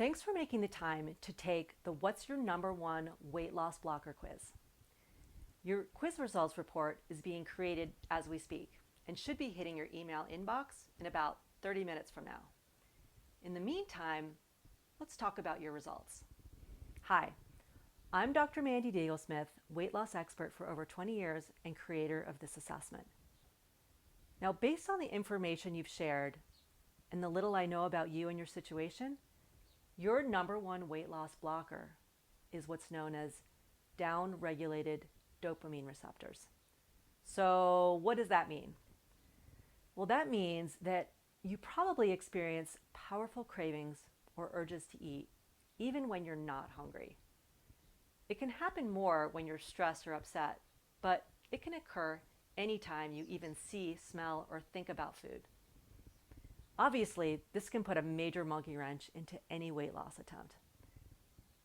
Thanks for making the time to take the What's Your Number One Weight Loss Blocker quiz. Your quiz results report is being created as we speak and should be hitting your email inbox in about 30 minutes from now. In the meantime, let's talk about your results. Hi, I'm Dr. Mandy Daigle-Smith, weight loss expert for over 20 years and creator of this assessment. Now, based on the information you've shared and the little I know about you and your situation, your number one weight loss blocker is what's known as down-regulated dopamine receptors. So what does that mean? Well, that means that you probably experience powerful cravings or urges to eat, even when you're not hungry. It can happen more when you're stressed or upset, but it can occur anytime you even see, smell, or think about food. Obviously, this can put a major monkey wrench into any weight loss attempt.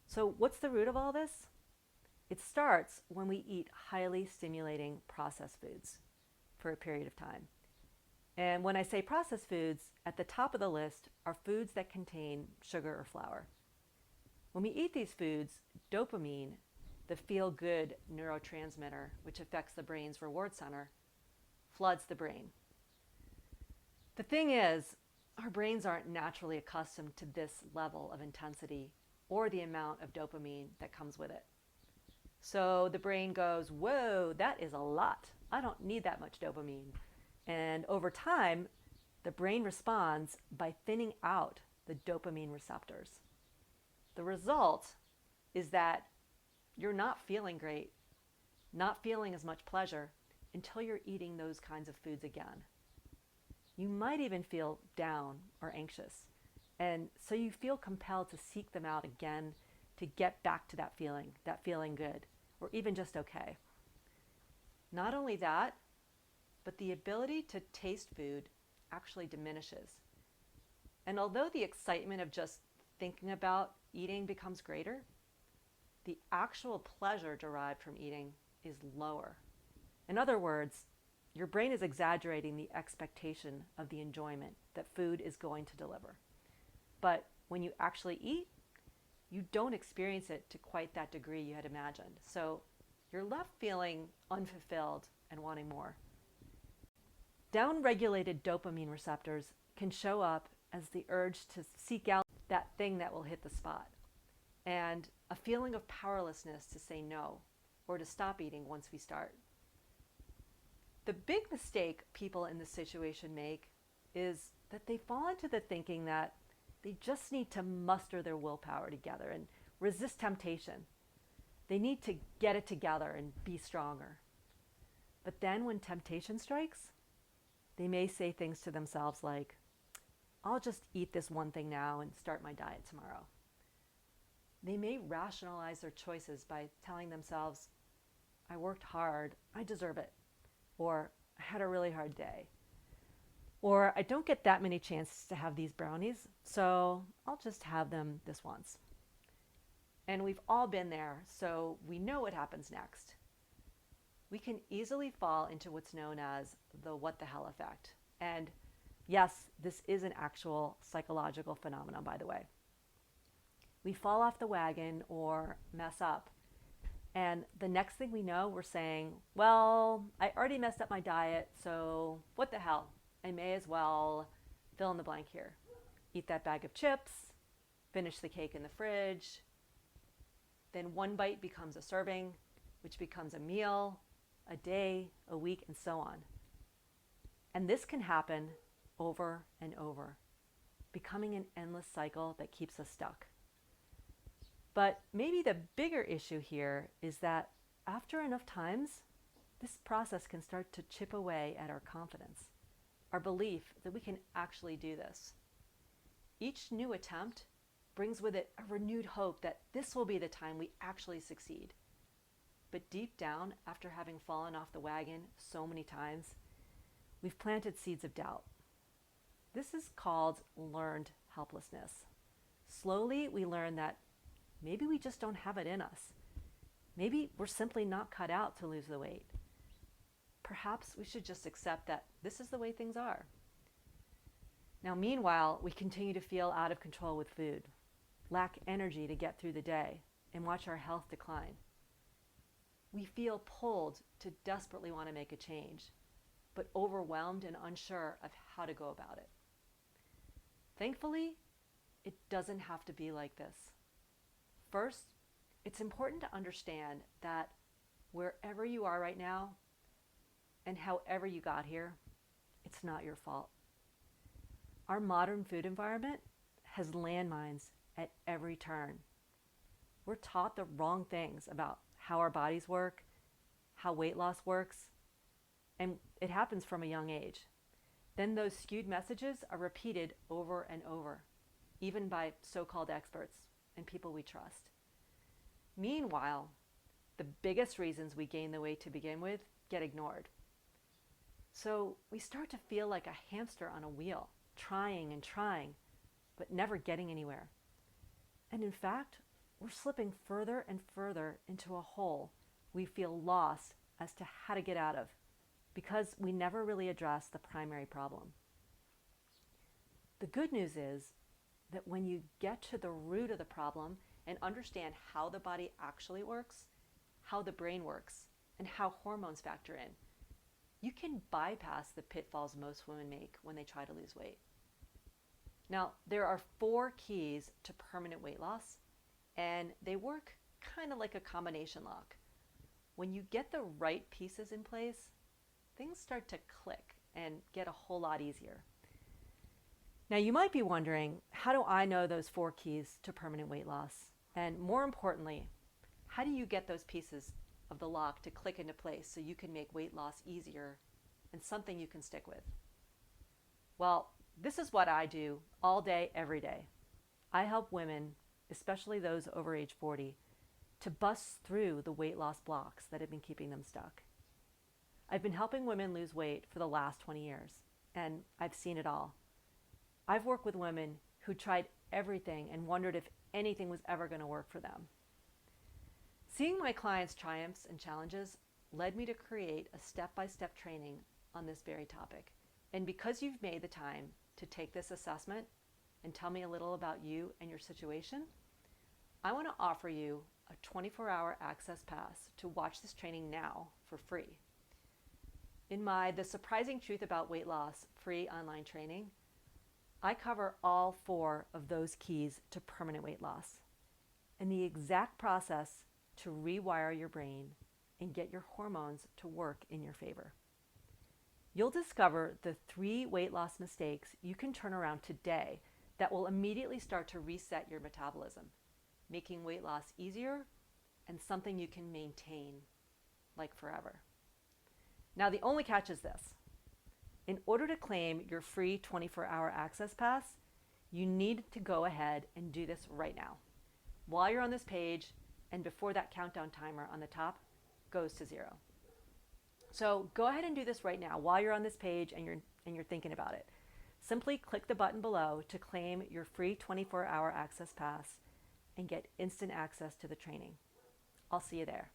So what's the root of all this? It starts when we eat highly stimulating processed foods for a period of time. And when I say processed foods, at the top of the list are foods that contain sugar or flour. When we eat these foods, dopamine, the feel-good neurotransmitter, which affects the brain's reward center, floods the brain. The thing is, our brains aren't naturally accustomed to this level of intensity or the amount of dopamine that comes with it. So the brain goes, whoa, that is a lot. I don't need that much dopamine. And over time, the brain responds by thinning out the dopamine receptors. The result is that you're not feeling great, not feeling as much pleasure until you're eating those kinds of foods again. You might even feel down or anxious. And so you feel compelled to seek them out again to get back to that feeling good, or even just okay. Not only that, but the ability to taste food actually diminishes. And although the excitement of just thinking about eating becomes greater, the actual pleasure derived from eating is lower. In other words, your brain is exaggerating the expectation of the enjoyment that food is going to deliver. But when you actually eat, you don't experience it to quite that degree you had imagined. So you're left feeling unfulfilled and wanting more. Down-regulated dopamine receptors can show up as the urge to seek out that thing that will hit the spot, and a feeling of powerlessness to say no or to stop eating once we start. The big mistake people in this situation make is that they fall into the thinking that they just need to muster their willpower together and resist temptation. They need to get it together and be stronger. But then when temptation strikes, they may say things to themselves like, I'll just eat this one thing now and start my diet tomorrow. They may rationalize their choices by telling themselves, I worked hard, I deserve it. Or I had a really hard day. Or I don't get that many chances to have these brownies, so I'll just have them this once. And we've all been there, so we know what happens next. We can easily fall into what's known as the what the hell effect. And yes, this is an actual psychological phenomenon, by the way. We fall off the wagon or mess up. And the next thing we know, we're saying, well, I already messed up my diet, so what the hell? I may as well fill in the blank here. Eat that bag of chips, finish the cake in the fridge. Then one bite becomes a serving, which becomes a meal, a day, a week, and so on. And this can happen over and over, becoming an endless cycle that keeps us stuck. But maybe the bigger issue here is that after enough times, this process can start to chip away at our confidence, our belief that we can actually do this. Each new attempt brings with it a renewed hope that this will be the time we actually succeed. But deep down, after having fallen off the wagon so many times, we've planted seeds of doubt. This is called learned helplessness. Slowly, we learn that maybe we just don't have it in us. Maybe we're simply not cut out to lose the weight. Perhaps we should just accept that this is the way things are. Now, meanwhile, we continue to feel out of control with food. lack energy to get through the day, and watch our health decline. We feel pulled to desperately want to make a change, but overwhelmed and unsure of how to go about it. Thankfully, it doesn't have to be like this. First, it's important to understand that wherever you are right now and however you got here, it's not your fault. Our modern food environment has landmines at every turn. We're taught the wrong things about how our bodies work, how weight loss works, and it happens from a young age. Then those skewed messages are repeated over and over, even by so-called experts and people we trust. Meanwhile, the biggest reasons we gain the weight to begin with get ignored. So we start to feel like a hamster on a wheel, trying and trying, but never getting anywhere. And in fact, we're slipping further and further into a hole we feel lost as to how to get out of, because we never really address the primary problem. The good news is that when you get to the root of the problem and understand how the body actually works, how the brain works, and how hormones factor in, you can bypass the pitfalls most women make when they try to lose weight. Now, there are 4 keys to permanent weight loss, and they work kind of like a combination lock. When you get the right pieces in place, things start to click and get a whole lot easier. Now, you might be wondering, how do I know those 4 keys to permanent weight loss? And more importantly, how do you get those pieces of the lock to click into place so you can make weight loss easier and something you can stick with? Well, this is what I do all day, every day. I help women, especially those over age 40, to bust through the weight loss blocks that have been keeping them stuck. I've been helping women lose weight for the last 20 years, and I've seen it all. I've worked with women who tried everything and wondered if anything was ever going to work for them. Seeing my clients' triumphs and challenges led me to create a step-by-step training on this very topic. And because you've made the time to take this assessment and tell me a little about you and your situation, I want to offer you a 24-hour access pass to watch this training now for free. In my The Surprising Truth About Weight Loss free online training, I cover all 4 of those keys to permanent weight loss and the exact process to rewire your brain and get your hormones to work in your favor. You'll discover the 3 weight loss mistakes you can turn around today that will immediately start to reset your metabolism, making weight loss easier and something you can maintain like forever. Now, the only catch is this. In order to claim your free 24-hour access pass, you need to go ahead and do this right now, while you're on this page and before that countdown timer on the top goes to 0. So go ahead and do this right now while you're on this page and you're thinking about it. Simply click the button below to claim your free 24-hour access pass and get instant access to the training. I'll see you there.